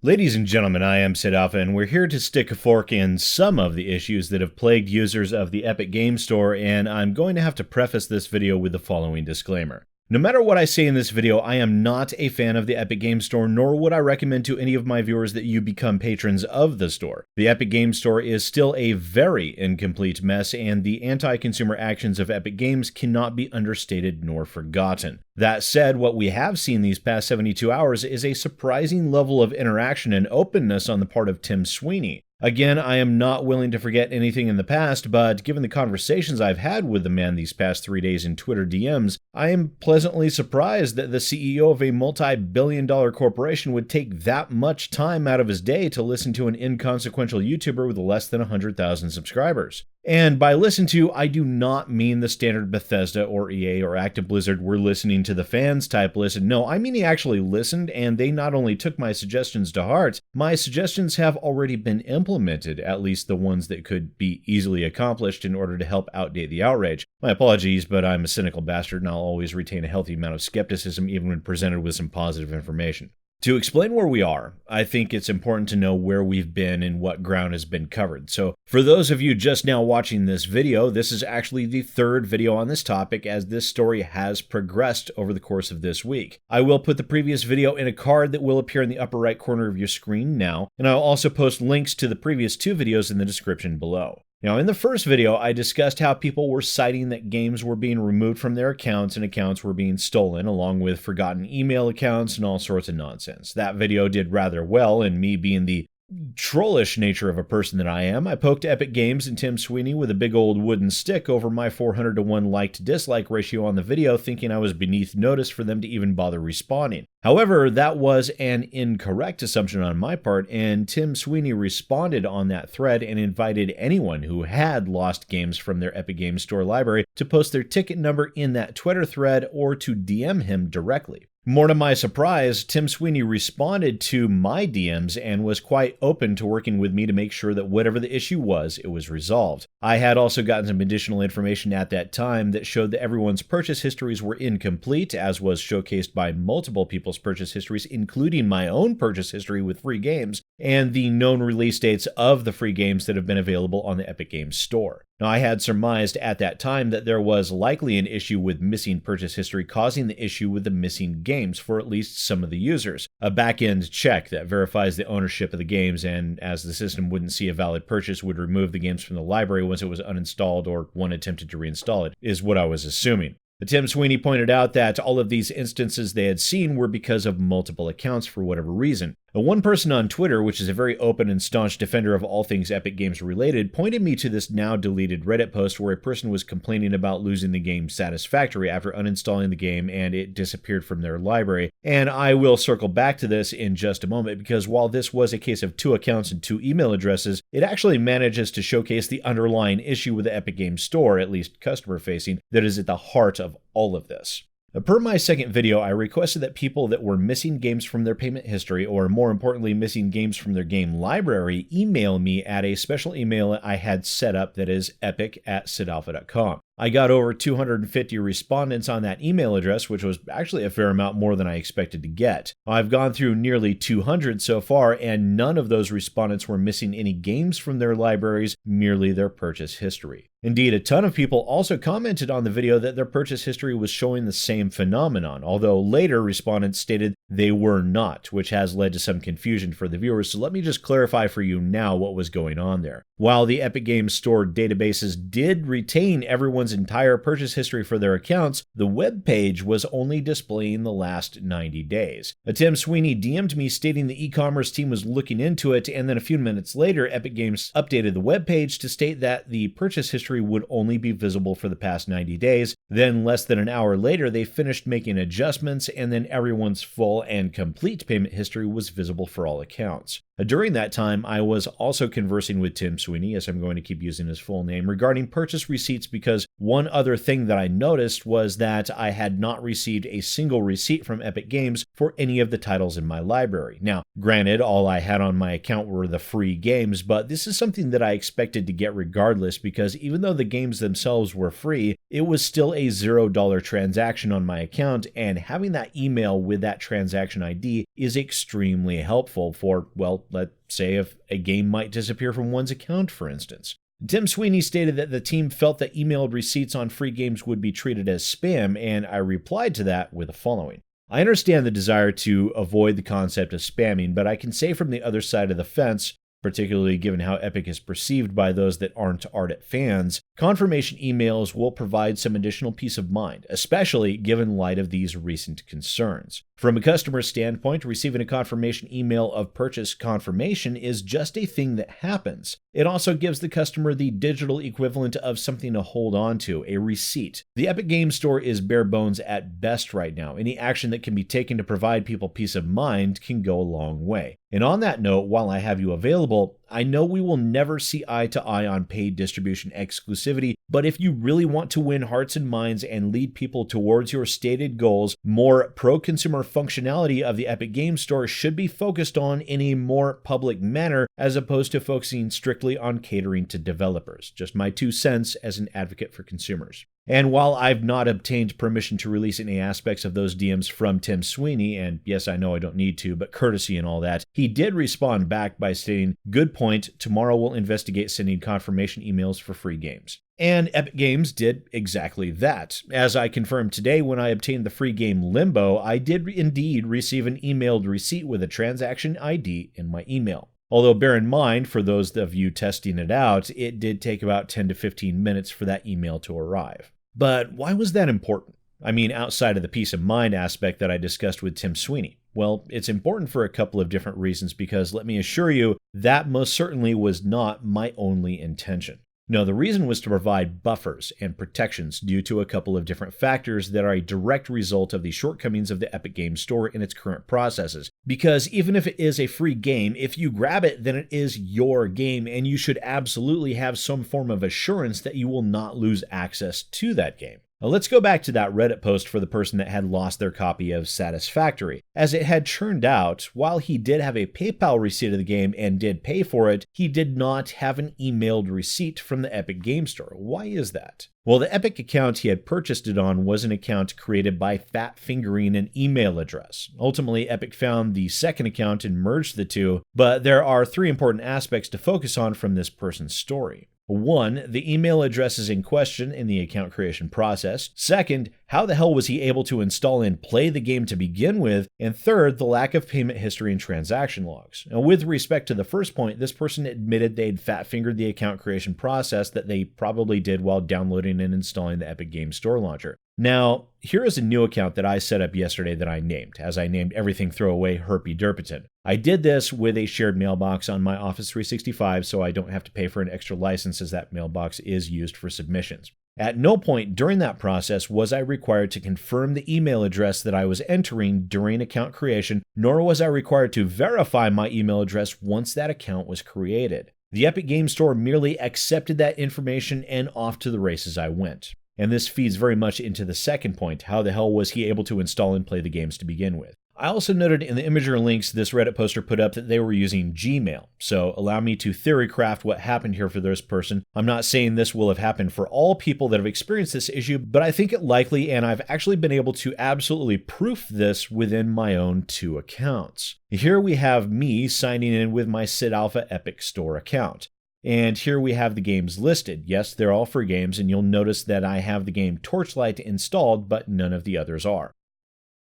Ladies and gentlemen, I am SidAlpha, and we're here to stick a fork in some of the issues that have plagued users of the Epic Games Store, and I'm going to have to preface this video with the following disclaimer. No matter what I say in this video, I am not a fan of the Epic Games Store, nor would I recommend to any of my viewers that you become patrons of the store. The Epic Games Store is still a very incomplete mess, and the anti-consumer actions of Epic Games cannot be understated nor forgotten. That said, what we have seen these past 72 hours is a surprising level of interaction and openness on the part of Tim Sweeney. Again, I am not willing to forget anything in the past, but given the conversations I've had with the man these past 3 days in Twitter DMs, I am pleasantly surprised that the CEO of a multi-billion-dollar corporation would take that much time out of his day to listen to an inconsequential YouTuber with less than 100,000 subscribers. And by listen to, I do not mean the standard Bethesda or EA or Active Blizzard "we're listening to the fans" type listen. No, I mean he actually listened, and they not only took my suggestions to heart, my suggestions have already been implemented, at least the ones that could be easily accomplished in order to help outdate the outrage. My apologies, but I'm a cynical bastard and I'll always retain a healthy amount of skepticism even when presented with some positive information. To explain where we are, I think it's important to know where we've been and what ground has been covered. So for those of you just now watching this video, this is actually the third video on this topic as this story has progressed over the course of this week. I will put the previous video in a card that will appear in the upper right corner of your screen now, and I'll also post links to the previous two videos in the description below. Now, in the first video, I discussed how people were citing that games were being removed from their accounts and accounts were being stolen, along with forgotten email accounts and all sorts of nonsense. That video did rather well, and me being the trollish nature of a person that I am, I poked Epic Games and Tim Sweeney with a big old wooden stick over my 400-to-1 like-to-dislike ratio on the video, thinking I was beneath notice for them to even bother responding. However, that was an incorrect assumption on my part, and Tim Sweeney responded on that thread and invited anyone who had lost games from their Epic Games Store library to post their ticket number in that Twitter thread or to DM him directly. More to my surprise, Tim Sweeney responded to my DMs and was quite open to working with me to make sure that whatever the issue was, it was resolved. I had also gotten some additional information at that time that showed that everyone's purchase histories were incomplete, as was showcased by multiple people's purchase histories, including my own purchase history with free games, and the known release dates of the free games that have been available on the Epic Games Store. Now, I had surmised at that time that there was likely an issue with missing purchase history causing the issue with the missing games for at least some of the users. A back-end check that verifies the ownership of the games, and as the system wouldn't see a valid purchase, would remove the games from the library once it was uninstalled or one attempted to reinstall it, is what I was assuming. But Tim Sweeney pointed out that all of these instances they had seen were because of multiple accounts for whatever reason. One person on Twitter, which is a very open and staunch defender of all things Epic Games related, pointed me to this now deleted Reddit post where a person was complaining about losing the game Satisfactory after uninstalling the game and it disappeared from their library. And I will circle back to this in just a moment because while this was a case of 2 accounts and 2 email addresses, it actually manages to showcase the underlying issue with the Epic Games Store, at least customer facing, that is at the heart of all of this. Per my second video, I requested that people that were missing games from their payment history, or more importantly, missing games from their game library, email me at a special email I had set up that is epic@sidalpha.com. I got over 250 respondents on that email address, which was actually a fair amount more than I expected to get. I've gone through nearly 200 so far, and none of those respondents were missing any games from their libraries, merely their purchase history. Indeed, a ton of people also commented on the video that their purchase history was showing the same phenomenon, although later respondents stated they were not, which has led to some confusion for the viewers, so let me just clarify for you now what was going on there. While the Epic Games Store databases did retain everyone's entire purchase history for their accounts, the web page was only displaying the last 90 days. Tim Sweeney DM'd me stating the e-commerce team was looking into it, and then a few minutes later, Epic Games updated the web page to state that the purchase history would only be visible for the past 90 days. Then less than an hour later, they finished making adjustments, and then everyone's full and complete payment history was visible for all accounts. During that time, I was also conversing with Tim Sweeney, yes, I'm going to keep using his full name, regarding purchase receipts because one other thing that I noticed was that I had not received a single receipt from Epic Games for any of the titles in my library. Now, granted, all I had on my account were the free games, but this is something that I expected to get regardless because even though the games themselves were free, it was still a $0 transaction on my account, and having that email with that transaction ID is extremely helpful for, well, let's say if a game might disappear from one's account, for instance. Tim Sweeney stated that the team felt that emailed receipts on free games would be treated as spam, and I replied to that with the following. I understand the desire to avoid the concept of spamming, but I can say from the other side of the fence, particularly given how Epic is perceived by those that aren't Ardent fans, confirmation emails will provide some additional peace of mind, especially given light of these recent concerns. From a customer standpoint, receiving a confirmation email of purchase confirmation is just a thing that happens. It also gives the customer the digital equivalent of something to hold on to, a receipt. The Epic Games Store is bare bones at best right now. Any action that can be taken to provide people peace of mind can go a long way. And on that note, while I have you available, I know we will never see eye to eye on paid distribution exclusivity, but if you really want to win hearts and minds and lead people towards your stated goals, more pro-consumer functionality of the Epic Games Store should be focused on in a more public manner as opposed to focusing strictly on catering to developers. Just my 2 cents as an advocate for consumers. And while I've not obtained permission to release any aspects of those DMs from Tim Sweeney, and yes, I know I don't need to, but courtesy and all that, he did respond back by stating, "Good point, tomorrow we'll investigate sending confirmation emails for free games." And Epic Games did exactly that. As I confirmed today when I obtained the free game Limbo, I did indeed receive an emailed receipt with a transaction ID in my email. Although bear in mind, for those of you testing it out, it did take about 10 to 15 minutes for that email to arrive. But why was that important? I mean, outside of the peace of mind aspect that I discussed with Tim Sweeney. Well, it's important for a couple of different reasons because let me assure you, that most certainly was not my only intention. No, the reason was to provide buffers and protections due to a couple of different factors that are a direct result of the shortcomings of the Epic Games Store in its current processes. Because even if it is a free game, if you grab it, then it is your game, and you should absolutely have some form of assurance that you will not lose access to that game. Now let's go back to that Reddit post for the person that had lost their copy of Satisfactory. As it had turned out, while he did have a PayPal receipt of the game and did pay for it, he did not have an emailed receipt from the Epic Games Store. Why is that? Well, the Epic account he had purchased it on was an account created by fat fingering an email address. Ultimately, Epic found the second account and merged the two, but there are 3 important aspects to focus on from this person's story. 1, the email addresses in question in the account creation process. 2nd, how the hell was he able to install and play the game to begin with? And 3rd, the lack of payment history and transaction logs. Now, with respect to the first point, this person admitted they'd fat-fingered the account creation process that they probably did while downloading and installing the Epic Games Store launcher. Now, here is a new account that I set up yesterday that I named, as I named everything throwaway Herpy Derpiton. I did this with a shared mailbox on my Office 365 so I don't have to pay for an extra license as that mailbox is used for submissions. At no point during that process was I required to confirm the email address that I was entering during account creation, nor was I required to verify my email address once that account was created. The Epic Games Store merely accepted that information and off to the races I went. And this feeds very much into the second point, how the hell was he able to install and play the games to begin with? I also noted in the Imager links this Reddit poster put up that they were using Gmail, so allow me to theory craft what happened here for this person. I'm not saying this will have happened for all people that have experienced this issue, but I think it likely, and I've actually been able to absolutely proof this within my own 2 accounts. Here we have me signing in with my SidAlpha Epic Store account. And here we have the games listed. Yes, they're all free games, and you'll notice that I have the game Torchlight installed, but none of the others are.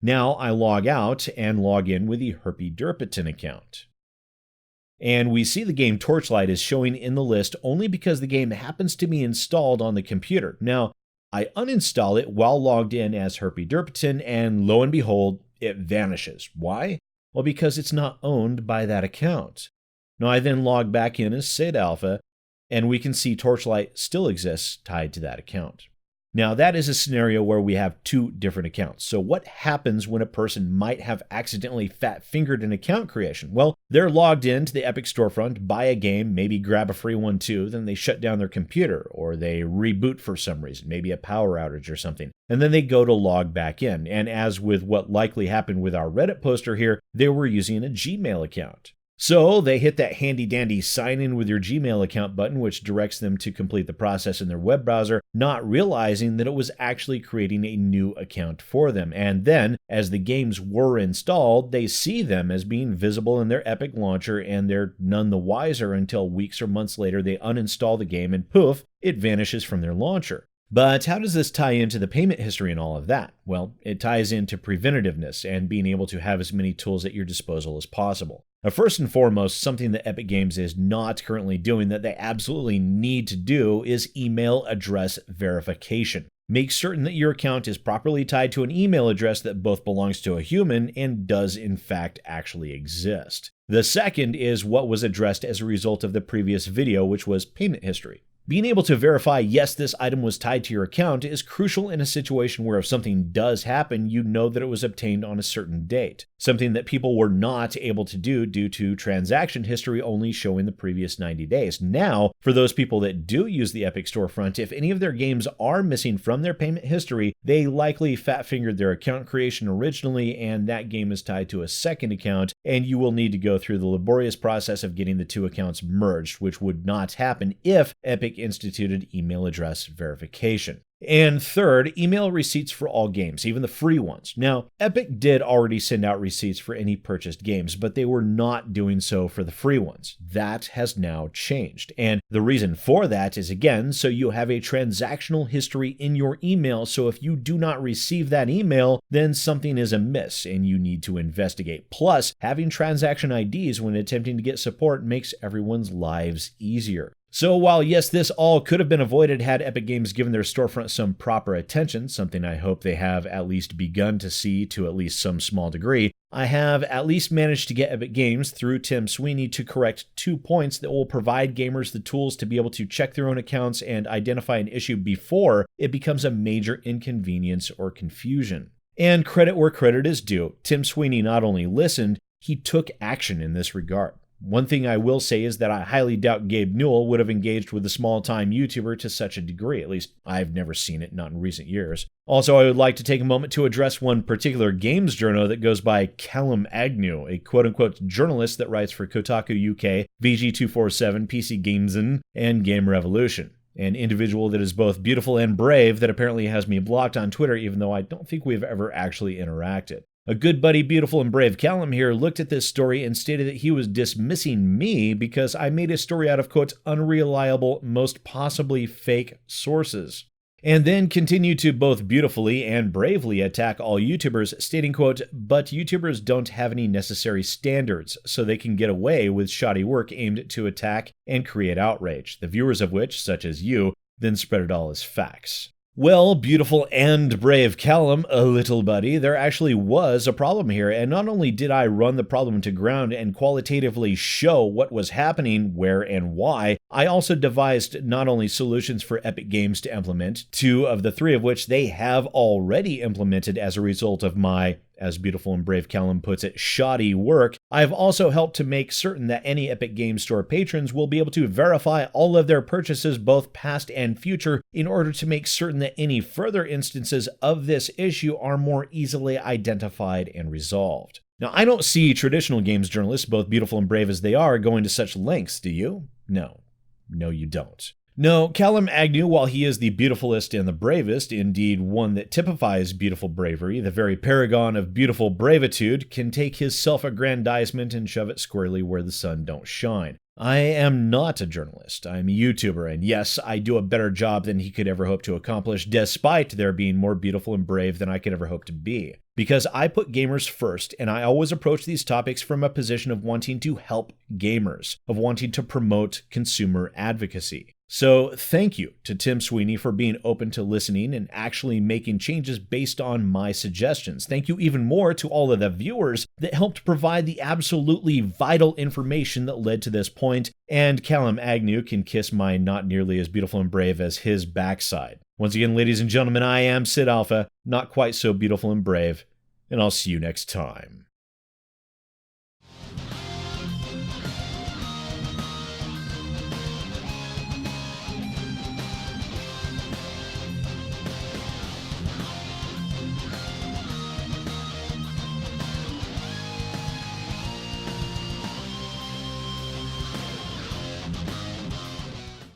Now I log out and log in with the Herpy Derpiton account. And we see the game Torchlight is showing in the list only because the game happens to be installed on the computer. Now, I uninstall it while logged in as Herpy Derpiton, and lo and behold, it vanishes. Why? Well, because it's not owned by that account. Now I then log back in as SidAlpha, and we can see Torchlight still exists tied to that account. Now that is a scenario where we have 2 different accounts. So what happens when a person might have accidentally fat-fingered an account creation? Well, they're logged into the Epic storefront, buy a game, maybe grab a free one too, then they shut down their computer, or they reboot for some reason, maybe a power outage or something, and then they go to log back in. And as with what likely happened with our Reddit poster here, they were using a Gmail account. So they hit that handy-dandy sign in with your Gmail account button, which directs them to complete the process in their web browser, not realizing that it was actually creating a new account for them. And then, as the games were installed, they see them as being visible in their Epic launcher, and they're none the wiser until weeks or months later they uninstall the game and poof, it vanishes from their launcher. But how does this tie into the payment history and all of that? Well, it ties into preventativeness and being able to have as many tools at your disposal as possible. Now, first and foremost, something that Epic Games is not currently doing that they absolutely need to do is email address verification. Make certain that your account is properly tied to an email address that both belongs to a human and does in fact actually exist. The second is what was addressed as a result of the previous video, which was payment history. Being able to verify, yes, this item was tied to your account is crucial in a situation where if something does happen, you know that it was obtained on a certain date. Something that people were not able to do due to transaction history only showing the previous 90 days. Now, for those people that do use the Epic storefront, if any of their games are missing from their payment history, they likely fat-fingered their account creation originally, and that game is tied to a second account, and you will need to go through the laborious process of getting the two accounts merged, which would not happen if Epic instituted email address verification. And third, email receipts for all games, even the free ones. Now, Epic did already send out receipts for any purchased games, but they were not doing so for the free ones. That has now changed. And the reason for that is, again, so you have a transactional history in your email, so if you do not receive that email, then something is amiss and you need to investigate. Plus, having transaction IDs when attempting to get support makes everyone's lives easier. So while yes, this all could have been avoided had Epic Games given their storefront some proper attention, something I hope they have at least begun to see to at least some small degree, I have at least managed to get Epic Games through Tim Sweeney to correct 2 points that will provide gamers the tools to be able to check their own accounts and identify an issue before it becomes a major inconvenience or confusion. And credit where credit is due, Tim Sweeney not only listened, he took action in this regard. One thing I will say is that I highly doubt Gabe Newell would have engaged with a small-time YouTuber to such a degree. At least, I've never seen it, not in recent years. Also, I would like to take a moment to address one particular games journal that goes by Callum Agnew, a quote-unquote journalist that writes for Kotaku UK, VG247, PC Gamesin, and Game Revolution. An individual that is both beautiful and brave that apparently has me blocked on Twitter, even though I don't think we've ever actually interacted. A good buddy, beautiful and brave Callum here looked at this story and stated that he was dismissing me because I made a story out of, quote, unreliable, most possibly fake sources. And then continued to both beautifully and bravely attack all YouTubers, stating, quote, but YouTubers don't have any necessary standards, so they can get away with shoddy work aimed to attack and create outrage, the viewers of which, such as you, then spread it all as facts. Well, beautiful and brave Callum, a little buddy, there actually was a problem here, and not only did I run the problem to ground and qualitatively show what was happening, where and why, I also devised not only solutions for Epic Games to implement, 2 of the 3 of which they have already implemented as a result of my, as beautiful and brave Callum puts it, shoddy work. I've also helped to make certain that any Epic Games Store patrons will be able to verify all of their purchases, both past and future, in order to make certain that any further instances of this issue are more easily identified and resolved. Now, I don't see traditional games journalists, both beautiful and brave as they are, going to such lengths, do you? No. No, you don't. No, Callum Agnew, while he is the beautifulest and the bravest, indeed one that typifies beautiful bravery, the very paragon of beautiful bravitude, can take his self-aggrandizement and shove it squarely where the sun don't shine. I am not a journalist. I'm a YouTuber, and yes, I do a better job than he could ever hope to accomplish, despite there being more beautiful and brave than I could ever hope to be. Because I put gamers first, and I always approach these topics from a position of wanting to help gamers, of wanting to promote consumer advocacy. So thank you to Tim Sweeney for being open to listening and actually making changes based on my suggestions. Thank you even more to all of the viewers that helped provide the absolutely vital information that led to this point, and Callum Agnew can kiss my not nearly as beautiful and brave as his backside. Once again, ladies and gentlemen, I am SidAlpha, not quite so beautiful and brave, and I'll see you next time.